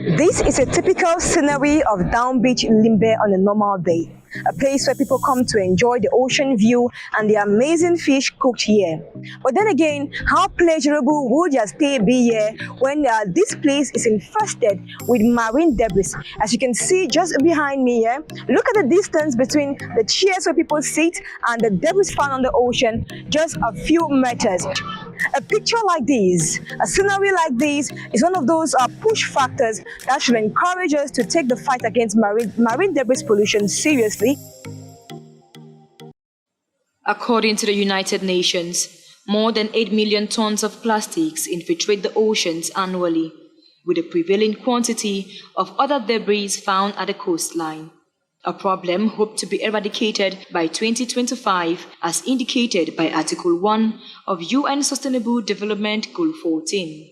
This is a typical scenery of Down Beach, Limbe on a normal day. A place where people come to enjoy the ocean view and the amazing fish cooked here. But then again, how pleasurable would your stay be here when this place is infested with marine debris? As you can see just behind me here, look at the distance between the chairs where people sit and the debris found on the ocean, just a few meters. A picture like this, a scenery like this, is one of those push factors that should encourage us to take the fight against marine debris pollution seriously. According to the United Nations, more than 8 million tons of plastics infiltrate the oceans annually, with a prevailing quantity of other debris found at the coastline. A problem hoped to be eradicated by 2025 as indicated by Article 1 of UN Sustainable Development Goal 14.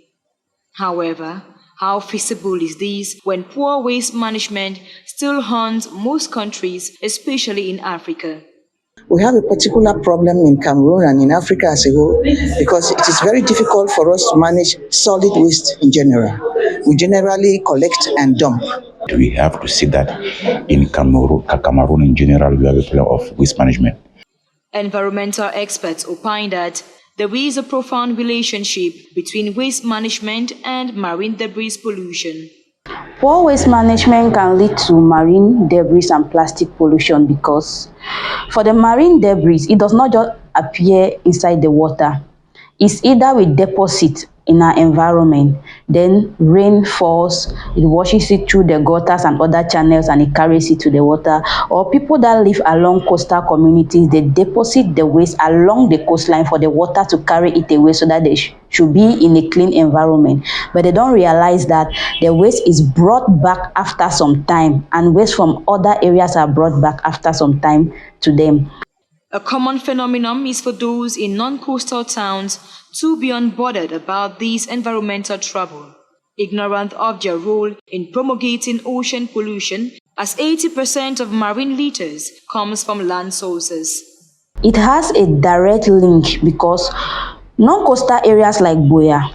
However, how feasible is this when poor waste management still haunts most countries, especially in Africa? We have a particular problem in Cameroon and in Africa as a whole because it is very difficult for us to manage solid waste in general. We generally collect and dump. We have to see that in Cameroon in general, we have a problem of waste management. Environmental experts opine that there is a profound relationship between waste management and marine debris pollution. Poor waste management can lead to marine debris and plastic pollution because for the marine debris, it does not just appear inside the water. It's either we deposit in our environment, then rain falls, it washes it through the gutters and other channels and it carries it to the water, or people that live along coastal communities, they deposit the waste along the coastline for the water to carry it away so that they should be in a clean environment. But they don't realize that the waste is brought back after some time, and waste from other areas are brought back after some time to them. A common phenomenon is for those in non-coastal towns to be unbothered about this environmental trouble, ignorant of their role in promulgating ocean pollution, as 80% of marine litters comes from land sources. It has a direct link because non-coastal areas like Boya,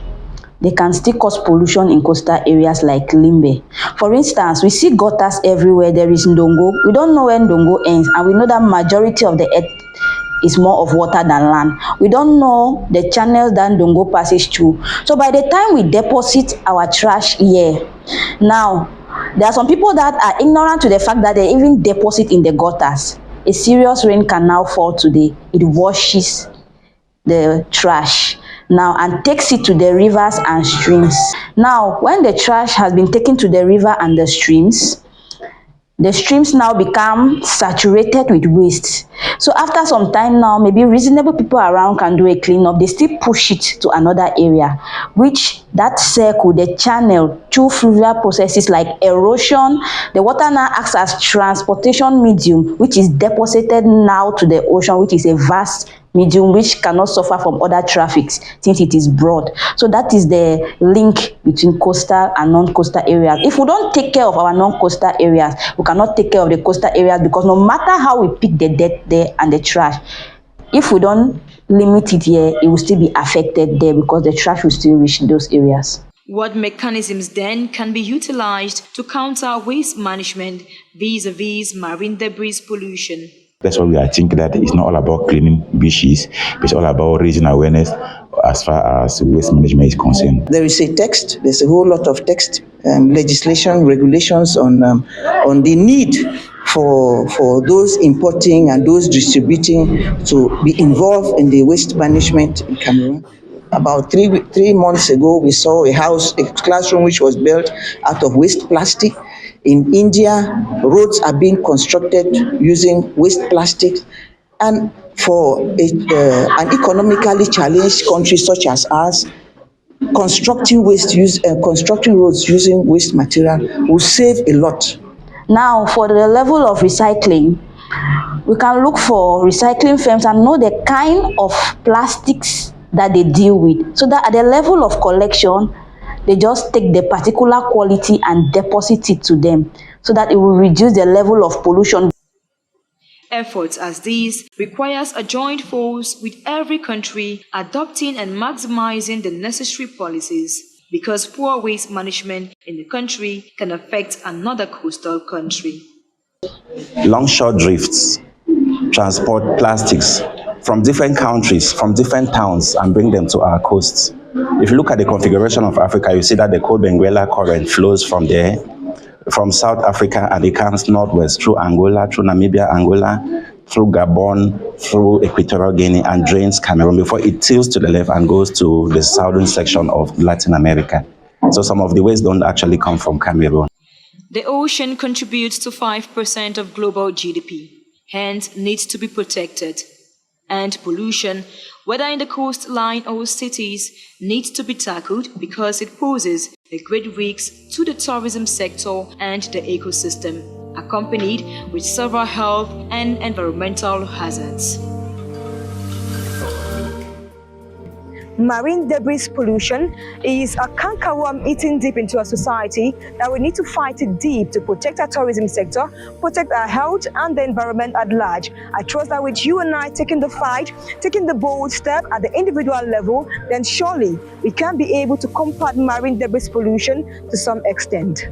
they can still cause pollution in coastal areas like Limbe. For instance, we see gutters everywhere. There is Ndongo. We don't know where Ndongo ends, and we know that majority of the earth is more of water than land. We don't know the channels that Ndongo passes through. So by the time we deposit our trash here, now there are some people that are ignorant to the fact that they even deposit in the gutters. A serious rain can now fall today. It washes the trash now and takes it to the rivers and streams. Now, when the trash has been taken to the river and the streams now become saturated with waste. So after some time now, maybe reasonable people around can do a cleanup. They still push it to another area, which that circle, the channel, through fluvial processes like erosion, the water now acts as transportation medium, which is deposited now to the ocean, which is a vast medium which cannot suffer from other traffics since it is broad. So that is the link between coastal and non-coastal areas. If we don't take care of our non-coastal areas, we cannot take care of the coastal areas, because no matter how we pick the dirt there and the trash, if we don't limit it here, it will still be affected there because the trash will still reach those areas. What mechanisms then can be utilized to counter waste management vis-a-vis marine debris pollution? That's why I think that it's not all about cleaning beaches, it's all about raising awareness as far as waste management is concerned. There is a text, there's a whole lot of text, legislation, regulations on the need for those importing and those distributing to be involved in the waste management in Cameroon. About three months ago, we saw a classroom which was built out of waste plastic. In India, roads are being constructed using waste plastic. And for an economically challenged country such as ours, constructing roads using waste material will save a lot. Now, for the level of recycling, we can look for recycling firms and know the kind of plastics that they deal with, so that at the level of collection, they just take the particular quality and deposit it to them, so that it will reduce the level of pollution. Efforts as these requires a joint force with every country adopting and maximizing the necessary policies. because poor waste management in the country can affect another coastal country. Longshore drifts transport plastics from different countries, from different towns, and bring them to our coasts. If you look at the configuration of Africa, you see that the Cold Benguela current flows from there, from South Africa, and it comes northwest through Angola, through Namibia, Angola, through Gabon, through Equatorial Guinea, and drains Cameroon before it tilts to the left and goes to the southern section of Latin America. So some of the waste don't actually come from Cameroon. The ocean contributes to 5% of global GDP, hence needs to be protected. And pollution, whether in the coastline or cities, needs to be tackled because it poses a great risk to the tourism sector and the ecosystem, accompanied with several health and environmental hazards. Marine debris pollution is a cankerworm eating deep into our society that we need to fight it deep to protect our tourism sector, protect our health and the environment at large. I trust that with you and I taking the fight, taking the bold step at the individual level, then surely we can be able to combat marine debris pollution to some extent.